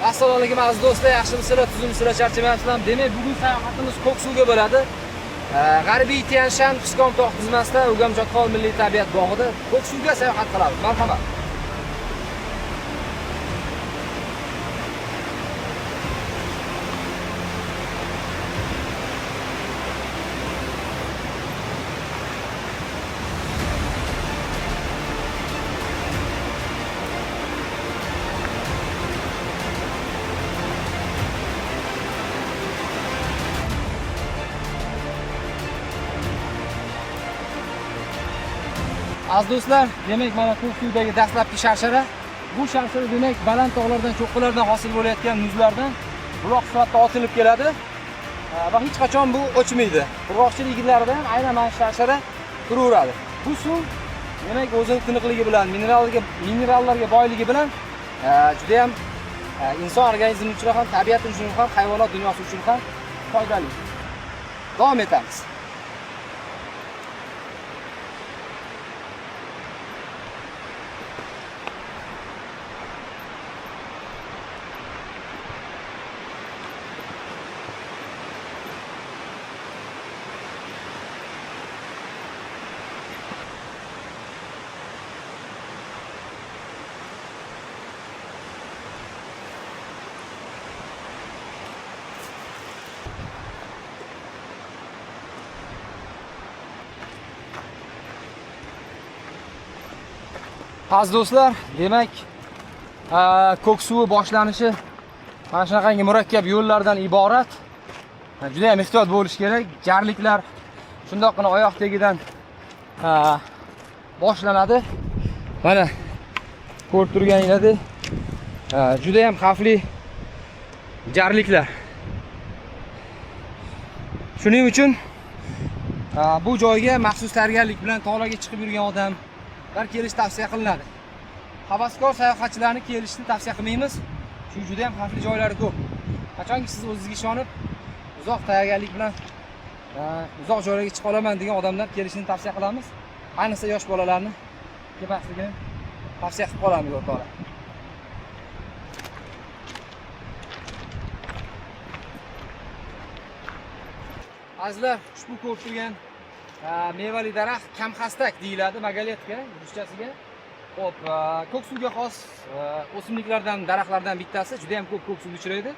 Assalomu alaykum aziz do'stlar, yaxshimisizlar, tuzimsizlar, charchamayapsizlarmi? Demak, bugun sayohatimiz Ko'ksuvga bo'ladi. G'arbiy Tianshan Pskom tog' tizmasida Urgamchotqol milliy tabiat bog'ida Ko'ksuvga sayohat qilamiz. Marhamat. Aziz do'stlar, demak mana Ko'ksuvdagi dastlabki sharshara. Bu sharshara demak baland tog'lardan, cho'qqilardan hosil bo'layotgan muzlardan buloq sifatida otilib keladi va hech qachon bu o'chmaydi. Qurg'oqchilik yillarida ham aynan mana sharshara turaveradi. Bu suv demak o'zining tiniqligi bilan, minerallarga boyligi bilan juda ham inson organizmi uchun ham, tabiat uchun ham, hayvonot dunyosi uchun ham foydali. Davom etamiz. Aziz do'stlar, demak Ko'ksuvi boshlanishi mana shunaqangi murakkab yo'llardan iborat. Juda ham ehtiyot bo'lish kerak. Jarliklar shundoqqina oyoq tagidan boshlanadi. Mana ko'rib turganingizdek, juda ham xavfli jarliklar. Shuning uchun bu joyga maxsus tayyorgarlik bilan tog'larga chiqib yurgan odamlar kelish tavsiya qilinadi. Havaskor sayohatchilarni kelishni tavsiya qilmaymiz. Chunki juda ham xavfli joylari ko'p. Qachonki siz o'zingizga ishonib, uzoq tayyorgarlik bilan uzoq joylarga chiqa olaman degan odamlar kelishni tavsiya qilamiz. Ayniqsa yosh bolalarni kelmasligini tavsiya qilib qolamiz o'rtoqlar. Azizlar, ushbu ko'rib turgan mevali daraxt kamxastak deyiladi, magaletka ruschasiga. Xo'p, Ko'ksuvga xos o'simliklardan, daraxtlardan bittasi, juda ham ko'p Ko'ksuvga uchraydi.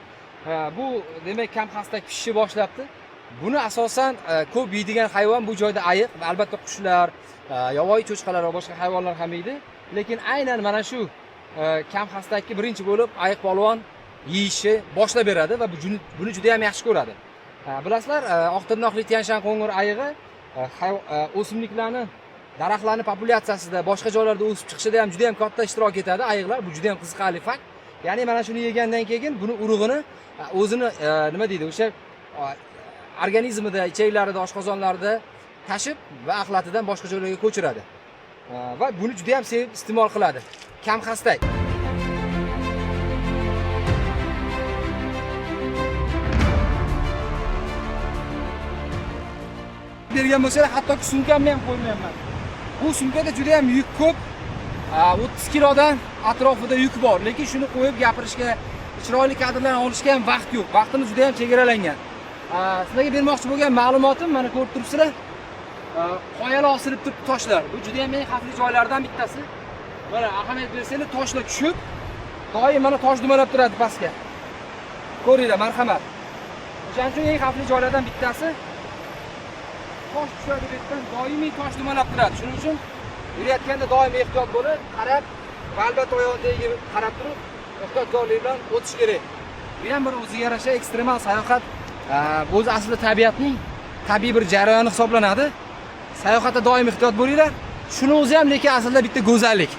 Bu demak kamxastak pishishni boshlabdi. Buni asosan ko'p yeydigan hayvon bu joyda ayiq va albatta qushlar, yovvoyi cho'chqalar va boshqa hayvonlar ham yeydi. Lekin aynan mana shu kamxastakni birinchi bo'lib ayiq polvon yeyishni boshlab beradi va buni juda ham yaxshi ko'radi. Bilasizlar, oq tirnoqli Tianshan qo'ng'ir ayig'i o'simliklarni, daraxtlarning populyatsiyasida boshqa joylarda o'sib chiqishida ham juda ham katta ishtirok etadi ayiqlar. Bu juda ham qiziqarli fakt. Ya'ni mana shuni yegandan keyin buni urug'ini o'zini nima deydi, o'sha organizmida, ichaklarida, oshqozonlarida tashib va axlatidan boshqa joylarga ko'chiradi. Va buni juda ham sevib iste'mol qiladi. Kamxastak. Bergan bo'lsa, hattoki sumkamni ham qo'ymayapman. Bu sumkada juda ham yuk ko'p. 30 kilodan atrofida yuk bor, lekin shuni qo'yib gapirishga, chiroyli kadrlarni olishga ham vaqt yo'q. Vaqtimiz juda ham chegaralangan. Sizlarga bermoqchi bo'lgan ma'lumotim mana ko'rib turibsizlar. Qoyalar osilib turibdi, toshlar. Bu juda ham eng xavfli joylardan bittasi. Mana ahamiyat bersanglar, toshlar tushib, doim mana tosh dumalab turadi pastga. Ko'ringlar, marhamat. O'shaning uchun eng xavfli joylardan bittasi. Tosh tushadi betdan, doimiy tosh dumalab turadi. Shuning uchun yurayotganda doim ehtiyot bo'lib, qarab, va albatta oyog'iga qarab turib, ehtiyotkorlik bilan o'tish kerak. Bu ham bir o'ziga yarasha ekstremal sayohat, o'zi aslida tabiatning tabiiy bir jarayoni hisoblanadi. Sayohatda doim ehtiyot bo'linglar. Shuni o'zi ham lekin aslida bitta go'zallik.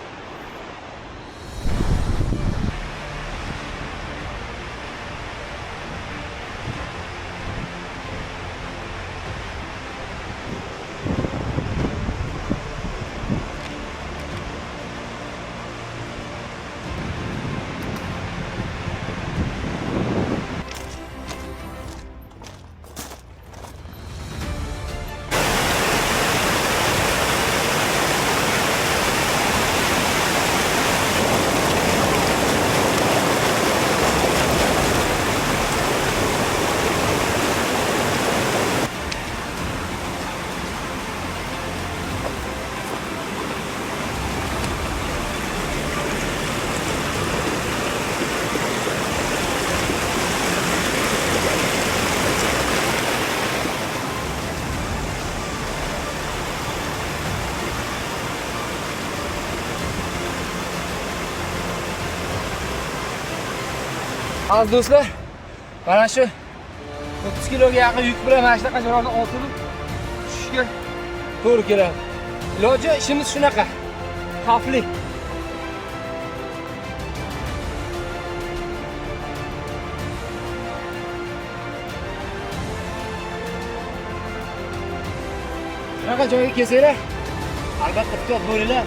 Aziz do'stlar, mana shu 30 kiloga yaqin yuk bilan mana shunaqa joylarni otilib tushishga to'g'ri keladi. Iloji ishimiz shunaqa. Xavfli. Shunaqa joyga kelsanglar, albatta ehtiyot bo'linglar.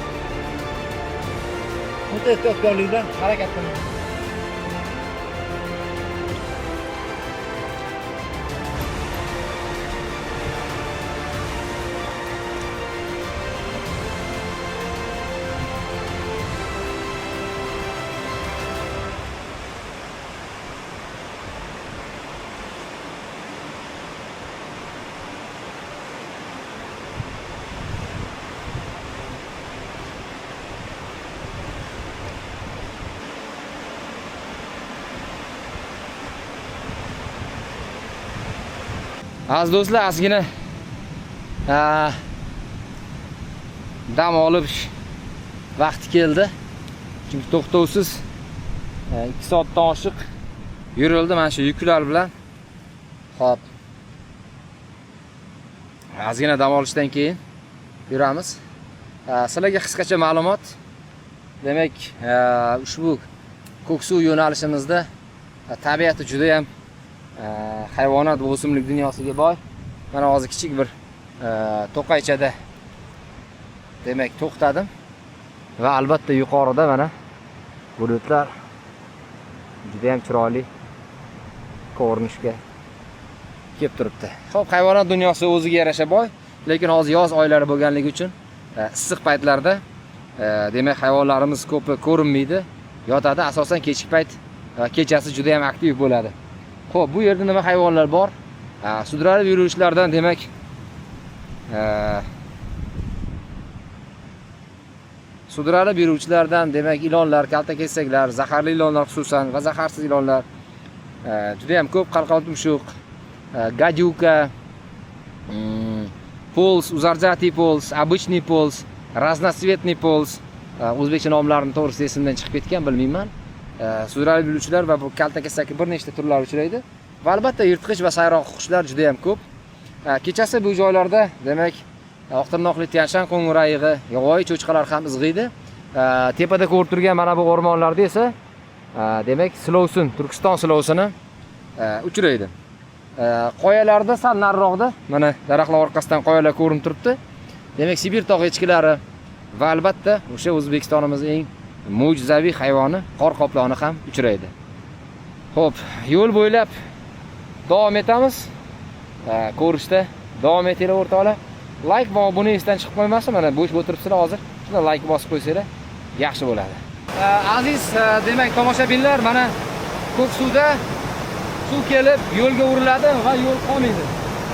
O'ta ehtiyotkorlik bilan harakat qiling. Aziz do'stlar, ozgina dam olish vaqti keldi. Chunki to'xtovsiz 2 soatdan oshiq yurildi mana shu yuklar bilan. Xo'p. Ozgina dam olishdan keyin yuramiz. Sizlarga qisqacha ma'lumot. Demak, ushbu Ko'ksuv yo'nalishimizda tabiati juda ham hayvonot va o'simlik dunyosiga boy. Mana hozir kichik bir to'qaychada demak to'xtadim va albatta yuqorida mana bulutlar juda ham chiroyli ko'rinishga kelib turibdi. Xo'p, hayvonot dunyosi o'ziga yarasha boy, lekin hozir yoz oylari bo'lganligi uchun issiq paytlarda demak hayvonlarimiz ko'pi ko'rinmaydi, yotadi. Asosan kechki payt va kechasi juda ham aktiv bo'ladi. Xo'p, bu yerda nima hayvonlar bor? Sudralib yuruvchilardan demak sudralib yuruvchilardan demak ilonlar, kaltakesaklar, zaharli ilonlar xususan va zaharsiz ilonlar juda ham ko'p. Qalqon tumshuq, gadyuka, pols, uzarjatый pols, обычный pols, разноцветный pols. O'zbekcha nomlarini to'g'risi esimdan chiqib ketgan, bilmayman. Sudralib yuruvchilar va bu kaltakesakka bir nechta turlar uchraydi. Va albatta yirtqich va sayroq qushlar juda ham ko'p. Kechasi bu joylarda demak oqtirnoqli Tianshan qo'ng'irayig'i, yovvoyi cho'chqalar ham izg'iydi. Tepada ko'rib turgan mana bu o'rmonlarda esa demak silovsin, Turkiston silovsini uchraydi. Qoyalarda sal nariroqda mana daraxtlar orqasidan qoyalar ko'rinib turibdi. Demak Sibir tog' echkilari va albatta o'sha O'zbekistonimizning eng mo'jizaviy hayvoni qor qoploni ham uchraydi. Xo'p, yo'l bo'ylab davom etamiz. Ko'rishda davom etinglar o'rtoqlar. Like va obuna esdan chiqib qo'ymasin. Mana bo'sh o'tiribsizlar hozir. Shunda like bosib qo'ysanglar yaxshi bo'ladi. Aziz demak tomoshabinlar, mana Ko'ksuvda suv kelib yo'lga uriladi va yo'l qolmaydi.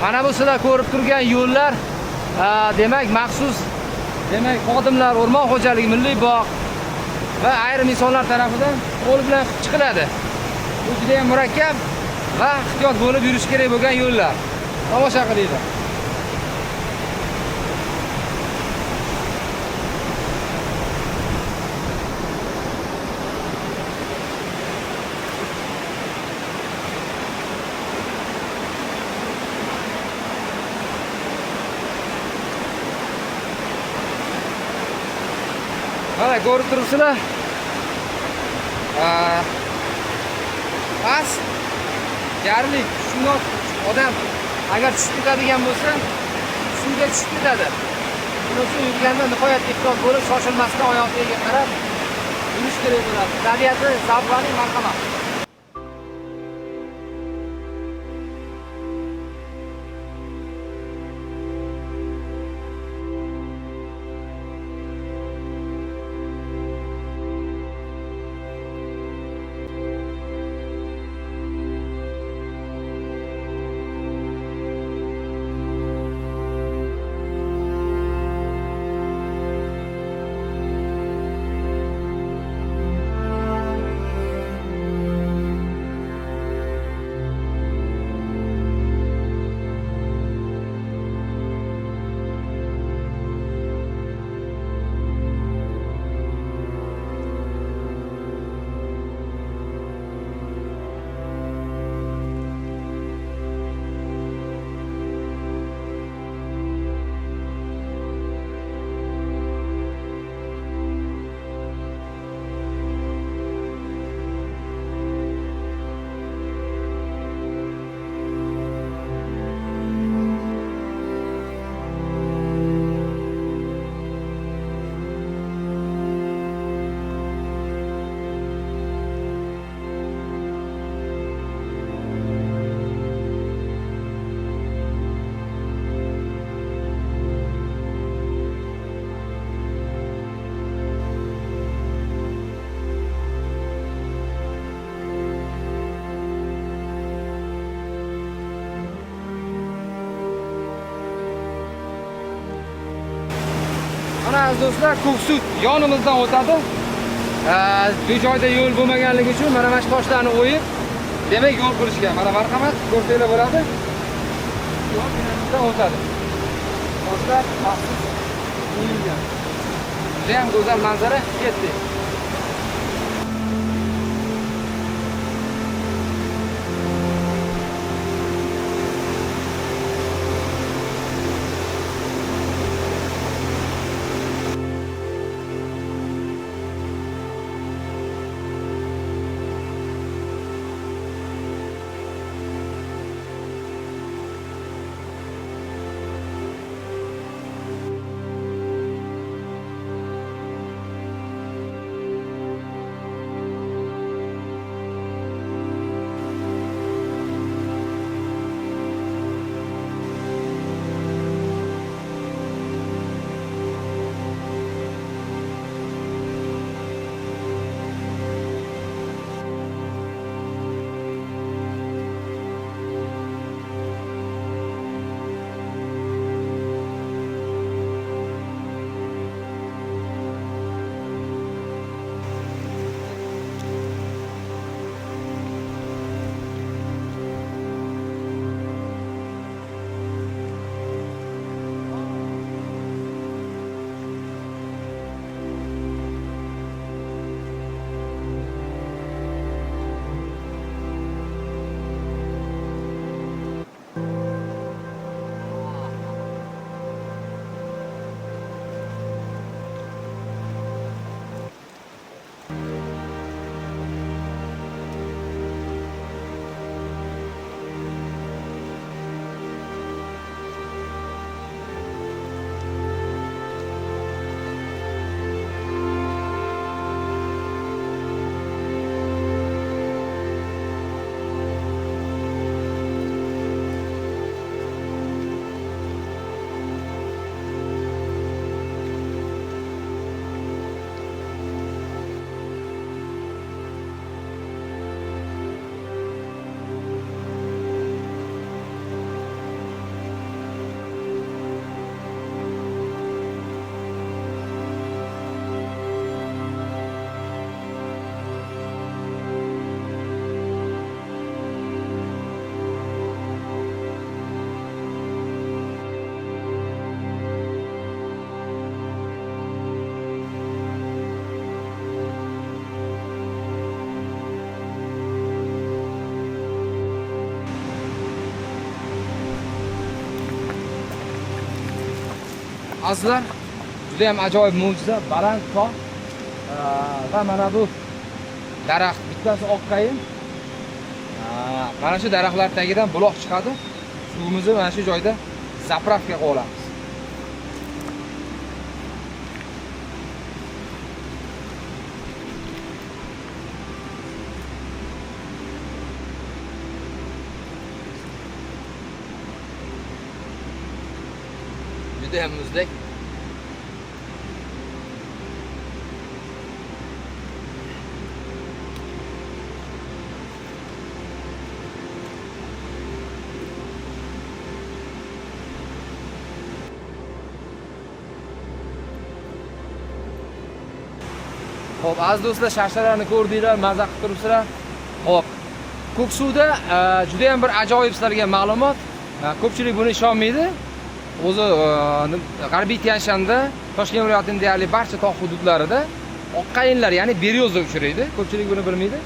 Mana bu sizlar ko'rib turgan yo'llar demak maxsus demak xodimlar, o'rmon xo'jaligi, milliy bog' va ayrim insonlar tomonidan qo'l bilan chiqiladi. Bu juda ham murakkab va ehtiyot bo'lib yurish kerak bo'lgan yo'llar. Tomosha qilinglar. Mana ko'rib turibsizlar. Pas jarlik shundoq odam agar tushib ketadigan bo'lsa, suvga tushib ketadi. Buni suv yurganda nihoyat ehtiyot bo'lib, shoshilmasdan oyoqqa qarab yurish kerak bo'ladi. Tabiati zavqli marhamat. aziz do'stlar, Ko'ksut yonimizdan o'tadi. Bu joyda yo'l bo'lmaganligi uchun mana shu toshlarni o'yib, demak yo'l qurishgan. Mana marhamat, ko'rsanglar bo'ladi. Yo'l yonimizdan o'tadi. Toshlar maxsus qo'yilgan. Juda ham go'zal manzara, ketdi. Azizlar, juda ham ajoyib mo'jiza, baland tog' va mana bu daraxt, bittasi oqqayin. Mana shu daraxtlar tagidan buloq chiqadi. Suvimizni mana shu joyda zapravka qilib olamiz. Juda ham muzdek. Xo'p, aziz do'stlar, sharshalarni ko'rdinglar, maza qilib turibsizlar. Xo'p, Ko'ksuvda juda ham bir ajoyib sizlarga ma'lumot. Ko'pchilik buni ishonmaydi. O'zi G'arbiy Tyan-Shanda, Toshkent viloyatining deyarli barcha tog' hududlarida oqqayinlar, ya'ni beryoza uchraydi. Ko'pchilik buni bilmaydi.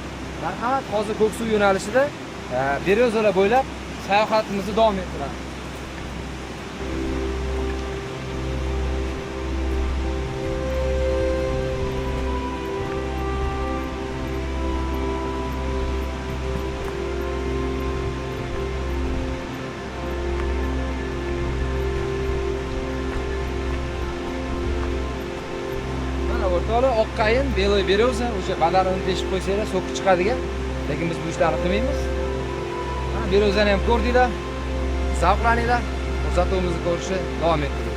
Marhamat, hozir Ko'ksuv yo'nalishida beryozalar bo'ylab sayohatimizni davom ettiramiz. O'rtoqlar, oqqayin, beloy beryoza, o'sha badarini teshib qo'ysanglar, so'kib chiqadigan. Lekin biz bu ishlarni qilmaymiz. Mana beryozani ham ko'rdinglar. Zavqlaninglar. Ko'rsatuvimizni ko'rishni davom ettiring.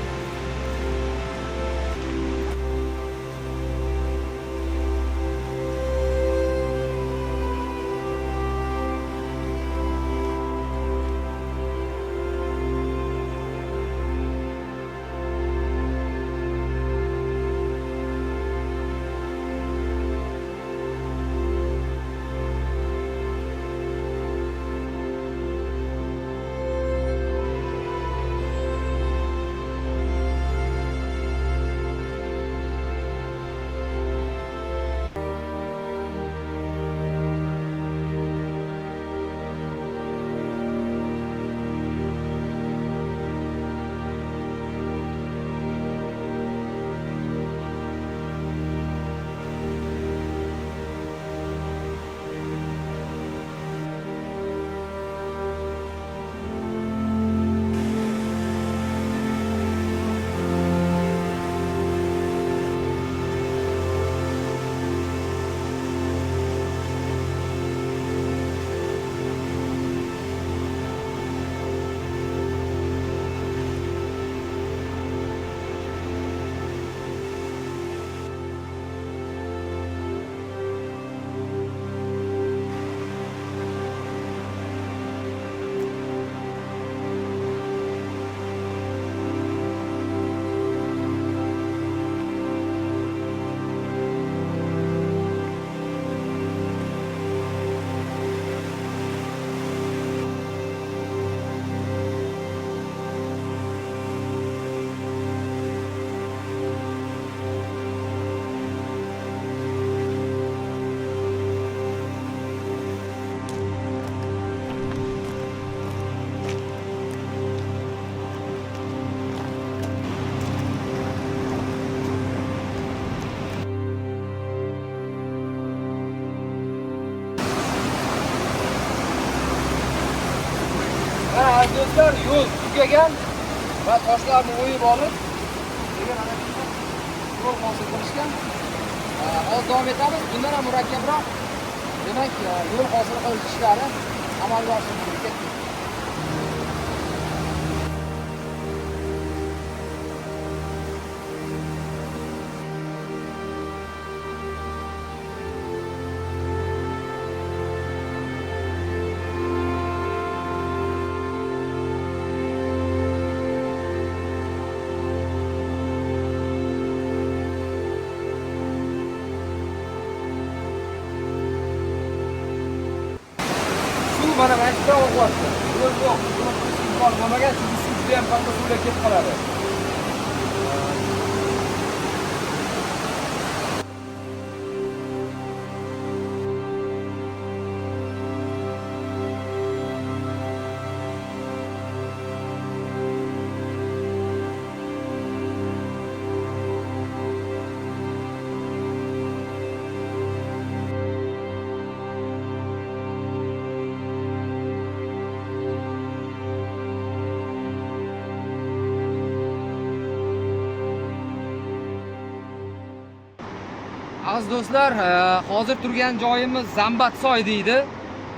do'stlar, yo'l tugagan va toshlarni o'yib olib, yo'l hosil qilishgan. Hozir davom etamiz. Bundan ham murakkabroq, demak, yo'l hosil qilish ishlari amalga oshirilmoqda. Mana mashina o'qyapti. Yo'l yo'q. Buni bo'lmagan, siz juda ham katta suvga ketib qoladi. Aziz do'stlar, hozir turgan joyimiz Zambat soy deydi.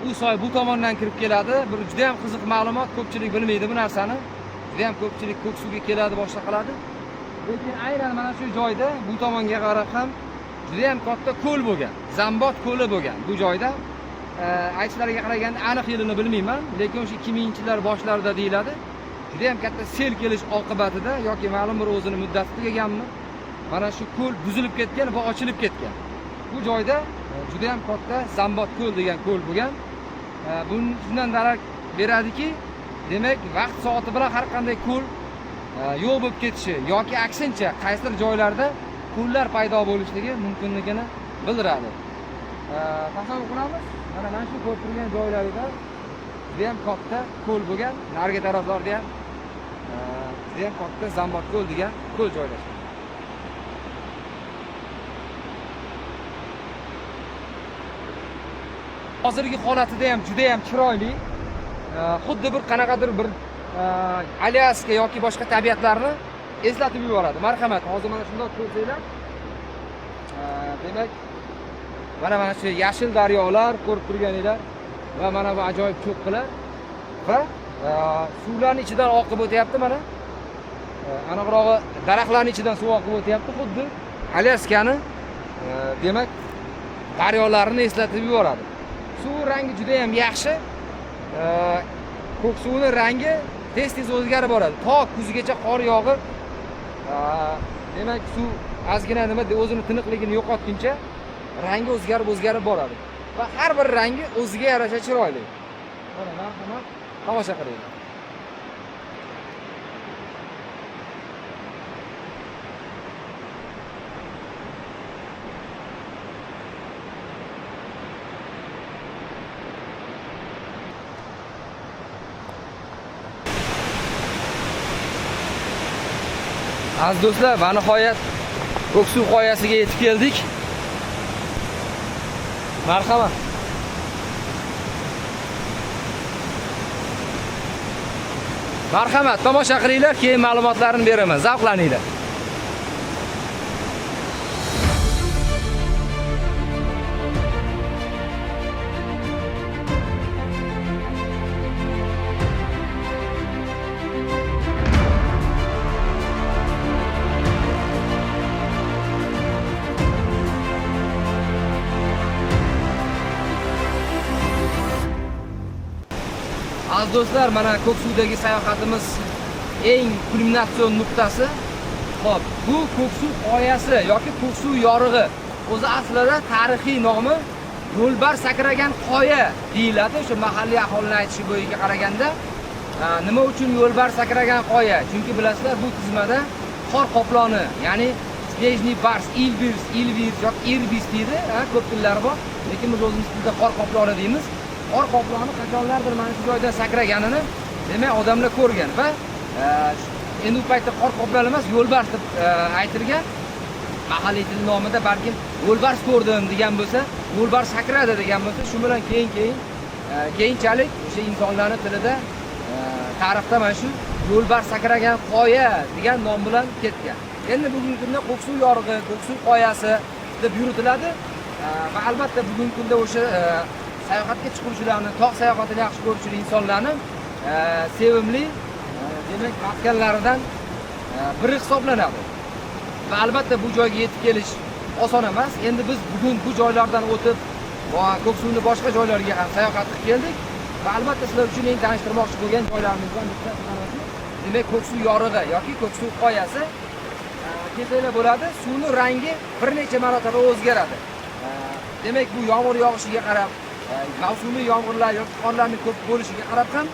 U soy bu tomondan kirib keladi. Bir juda ham qiziq ma'lumot, ko'pchilik bilmaydi bu narsani. Juda ham ko'pchilik Ko'ksuvga keladi, boshqa qiladi. Lekin aynan mana shu joyda bu tomonga qarab ham juda ham katta ko'l bo'lgan. Zambat ko'li bo'lgan bu joyda. Aytishlariga qaraganda aniq yilini bilmayman, lekin o'sha 2000-yillar boshlarida deyiladi. Juda ham katta sel kelish oqibatida yoki ma'lum bir o'zini muddati tugaganmi? Mana shu ko'l buzilib ketgan va ochilib ketgan. Bu joyda juda ham katta Zambat ko'l degan ko'l bo'lgan. Bundan darak beradiki, demak, vaqt soati bilan har qanday ko'l yo'q bo'lib ketishi yoki aksincha qaysidir joylarda ko'llar paydo bo'lishligi mumkinligini bildiradi. Tasavvur qilamiz, mana shu ko'l turgan joylarida juda ham katta ko'l bo'lgan, narigi taraflarda ham juda ham katta Zambat ko'l degan ko'l joylashgan. Hozirgi holatida ham juda ham chiroyli. Xuddi bir qanaqadir bir Alyaska yoki boshqa tabiatlarni eslatib yuboradi. Marhamat, hozir mana shunday ko'rsanglar. Demak, mana shu yashil daryolar ko'rib turganinglar va mana bu ajoyib cho'qqilar va suvlarning ichidan oqib o'tyapti mana. Aniqrog'i daraxtlarning ichidan suv oqib o'tyapti, xuddi Alyaskani demak daryolarini eslatib yuboradi. Suv rangi juda ham yaxshi. Ko'ksuvning rangi tez-tez o'zgarib boradi. To kuzgacha qor yog'ib, demak suv ozgina nima o'zini tiniqligini yo'qotguncha rangi o'zgarib boradi. Va har bir rangi o'ziga yarasha chiroyli. Mana marhamat, tomosha qiling. Aziz do'stlar, va nihoyat Ko'ksuv qoyasiga yetib keldik. Marhamat. Marhamat, tomosha qilinglar, keyin ma'lumotlarni beraman. Zavqlaninglar. Aziz do'stlar, mana Ko'ksuvdagi sayohatimiz eng kulminatsion nuqtasi. Xo'p, bu Ko'ksuv qoyasi yoki Ko'ksuv yorig'i. O'zi aslida tarixiy nomi yo'lbar sakragan qoya deyiladi. O'sha mahalliy aholining aytishi bo'yicha qaraganda, nima uchun yo'lbar sakragan qoya? Chunki bilasizlar, bu tizmada qor qoploni, ya'ni Snejniy bars, ilvirs yoki irbis deydi, ko'p tillari bor. Lekin biz o'zimiz tilda qor qoploni deymiz. Qor qoploni qachonlardir mana shu joyda sakraganini demak odamlar ko'rgan va endi u paytda qor qoploni emas, yo'lbars deb aytilgan. Mahalliy til nomida balkim yo'lbars ko'rdim degan bo'lsa, yo'lbars sakradi degan bo'lsa, shu bilan keyinchalik o'sha insonlarning tilida tarixda mana shu yo'lbars sakragan qoya degan nom bilan ketgan. Endi bugungi kunda Ko'ksuv yorig'i, Ko'ksuv qoyasi deb yuritiladi va albatta bugungi kunda o'sha sayohatga chiquvchilarni, tog' sayohatini yaxshi ko'ruvchi insonlarni sevimli demak maskanlaridan biri hisoblanadi. Va albatta bu joyga yetib kelish oson emas. Endi biz bugun bu joylardan o'tib Ko'ksuvni boshqa joylariga ham sayohat qilib keldik va albatta sizlar uchun eng tanishtirmoqchi bo'lgan joylarimizdan bittasi demak Ko'ksuv yorig'i yoki Ko'ksuv qoyasi. Kesanglar bo'ladi, suvning rangi bir necha marotaba o'zgaradi. Demak bu yomg'ir yog'ishiga qarab, mavsumiy yomg'irlar yoki qonlarning ko'p bo'lishiga qarab ham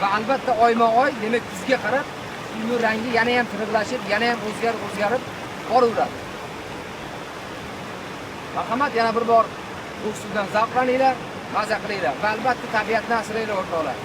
va albatta oyma-oy, demak kuzga qarab suvning rangi yana ham tirqlashib, yana ham o'zgarib boraveradi. Marhamat, yana bir bor Ko'ksuvdan zavqlaninglar, maza qilinglar va albatta tabiatni asranglar o'rtoqlar.